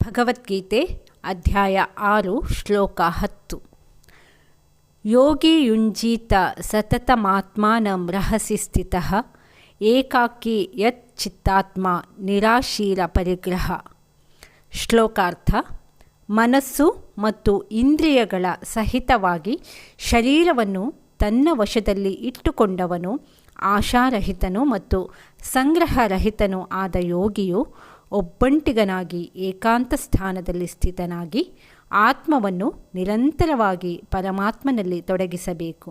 ಭಗವದ್ಗೀತೆ ಅಧ್ಯಾಯ 6 ಶ್ಲೋಕ 10. ಯೋಗಿ ಯುಂಜೀತ ಸತತಮಾತ್ಮಾನಂ ರಹಸಿ ಸ್ಥಿತಃ ಏಕಾಕಿ ಯತ್ ಚಿತ್ತಾತ್ಮ ನಿರಾಶೀಲ ಪರಿಗ್ರಹ. ಶ್ಲೋಕಾರ್ಥ: ಮನಸ್ಸು ಮತ್ತು ಇಂದ್ರಿಯಗಳ ಸಹಿತವಾಗಿ ಶರೀರವನ್ನು ತನ್ನ ವಶದಲ್ಲಿ ಇಟ್ಟುಕೊಂಡವನು ಆಶಾರಹಿತನು ಮತ್ತು ಸಂಗ್ರಹರಹಿತನೂ ಆದ ಯೋಗಿಯು ಒಬ್ಬಂಟಿಗನಾಗಿ ಏಕಾಂತ ಸ್ಥಾನದಲ್ಲಿ ಸ್ಥಿತನಾಗಿ ಆತ್ಮವನ್ನು ನಿರಂತರವಾಗಿ ಪರಮಾತ್ಮನಲ್ಲಿ ತೊಡಗಿಸಬೇಕು.